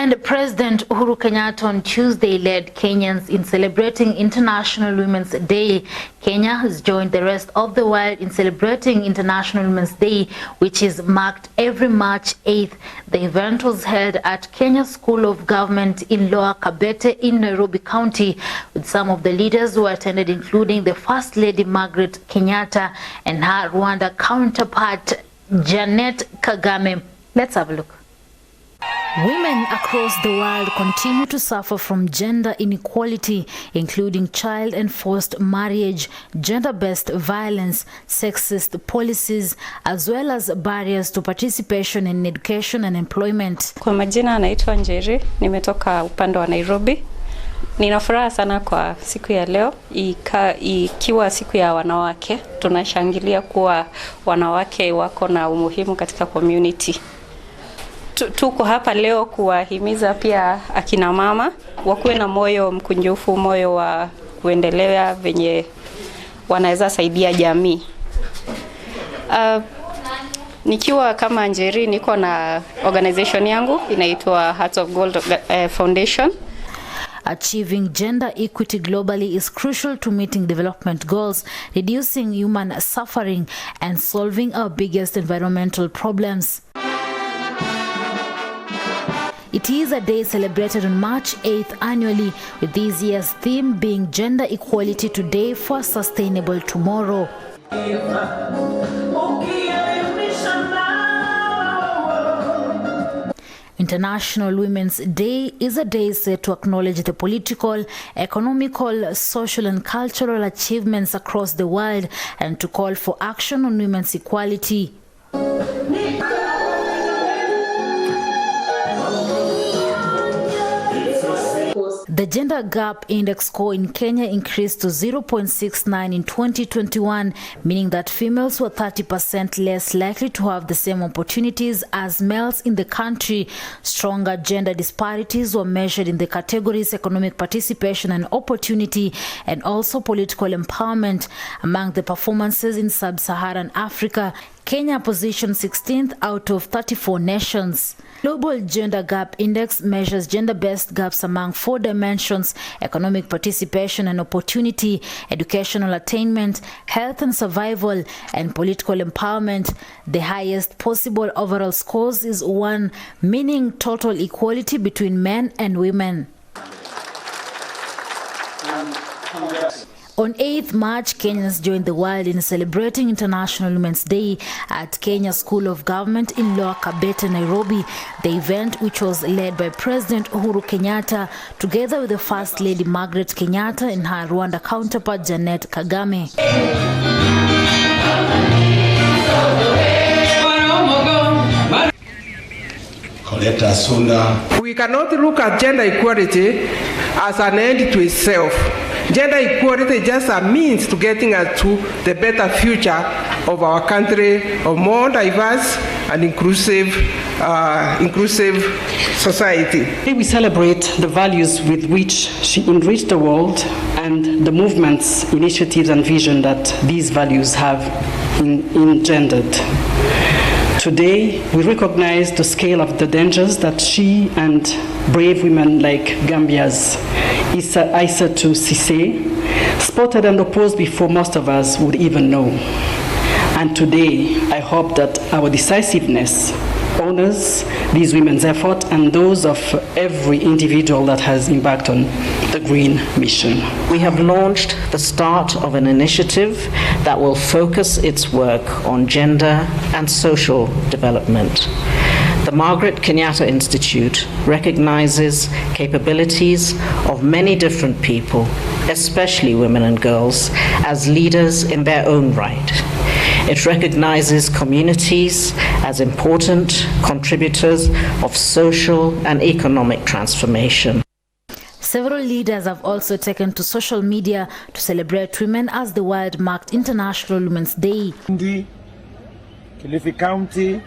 And President Uhuru Kenyatta on Tuesday led Kenyans in celebrating International Women's Day. Kenya has joined the rest of the world in celebrating International Women's Day, which is marked every March 8th. The event was held at Kenya School of Government in Lower Kabete in Nairobi County, with some of the leaders who attended including the First Lady Margaret Kenyatta and her Rwanda counterpart Janet Kagame. Let's have a look. Women across the world continue to suffer from gender inequality, including child and forced marriage, gender-based violence, sexist policies, as well as barriers to participation in education and employment. Kwa majina anaitwa Njeri, nimetoka upande wa Nairobi. Ninafuraha sana kwa siku ya leo, ikiwa siku ya wanawake. Tunashangilia kuwa wanawake wako na umuhimu katika community. Tuko hapa leo kuwahimiza pia akina mama wakuwe na moyo mkunjufu, moyo wa kuendelea venye wanaweza saidia jamii. Nikiwa kama Njeri, niko na organization yangu inaitwa Hearts of Gold Foundation. Achieving gender equity globally is crucial to meeting development goals, reducing human suffering, and solving our biggest environmental problems. It is a day celebrated on March 8th annually, with this year's theme being Gender Equality Today for a Sustainable Tomorrow. International Women's Day is a day set to acknowledge the political, economical, social and cultural achievements across the world and to call for action on women's equality. The Gender Gap Index score in Kenya increased to 0.69 in 2021, meaning that females were 30% less likely to have the same opportunities as males in the country. Stronger gender disparities were measured in the categories economic participation and opportunity, and also political empowerment. Among the performances in sub-Saharan Africa, Kenya positioned 16th out of 34 nations. Global Gender Gap Index measures gender-based gaps among 4 dimensions: economic participation and opportunity, educational attainment, health and survival, and political empowerment. The highest possible overall scores is 1, meaning total equality between men and women. On 8th March, Kenyans joined the world in celebrating International Women's Day at Kenya School of Government in Lower Kabete, Nairobi. The event, which was led by President Uhuru Kenyatta, together with the First Lady Margaret Kenyatta and her Rwanda counterpart Janet Kagame. We cannot look at gender equality as an end to itself. Gender equality is just a means to getting us to the better future of our country, of more diverse and inclusive society. We celebrate the values with which she enriched the world and the movements, initiatives and vision that these values have engendered. Today, we recognize the scale of the dangers that she and brave women like Gambia's Aissatou Cissé spotted and opposed before most of us would even know. And today, I hope that our decisiveness honors these women's effort and those of every individual that has embarked on the Green Mission. We have launched the start of an initiative that will focus its work on gender and social development. The Margaret Kenyatta Institute recognizes capabilities of many different people, especially women and girls, as leaders in their own right. It recognizes communities as important contributors of social and economic transformation. Several leaders have also taken to social media to celebrate women as the world marked International Women's Day. Kilifi County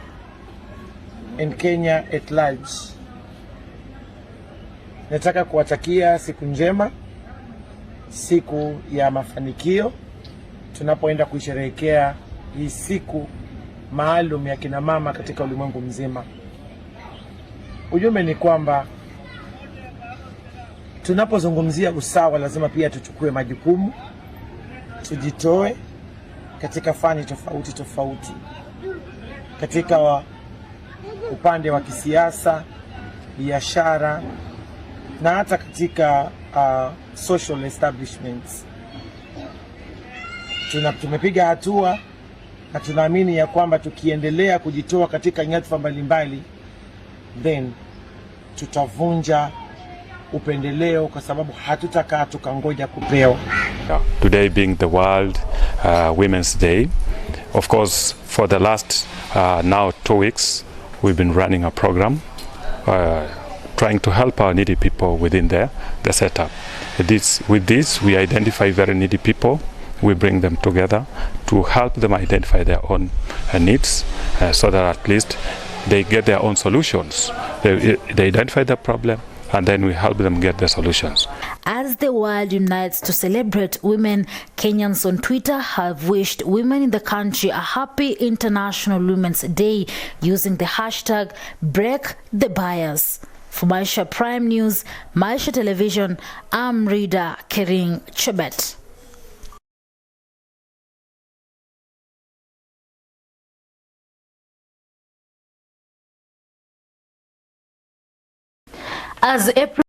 and Kenya at large. Nataka kuwatakia siku njema, siku ya mafanikio, tunapoenda kusherehekea hii siku maalum ya kina mama katika ulimwengu mzima. Ujumbe ni kwamba tunapozungumzia usawa lazima pia tuchukue majukumu, tujitoe katika fani tofauti tofauti, katika upande wa kisiasa, biashara na hata katika social establishments. Tumepiga hatua na tunaamini ya kwamba tukiendelea kujitoa katika nyadhifa mbalimbali, then tutavunja upendeleo kwa sababu hatutakaa tukangoja kupewa. Today being the World Women's Day, of course for the last now 2 weeks we've been running a program trying to help our needy people within the setup. With this we identify very needy people. We bring them together to help them identify their own needs so that at least they get their own solutions. They identify the problem and then we help them get the solutions. As the world unites to celebrate women, Kenyans on Twitter have wished women in the country a happy International Women's Day using the hashtag #BreakTheBias. For Maisha Prime News, Maisha Television, I'm Rida Kering Chebet. As April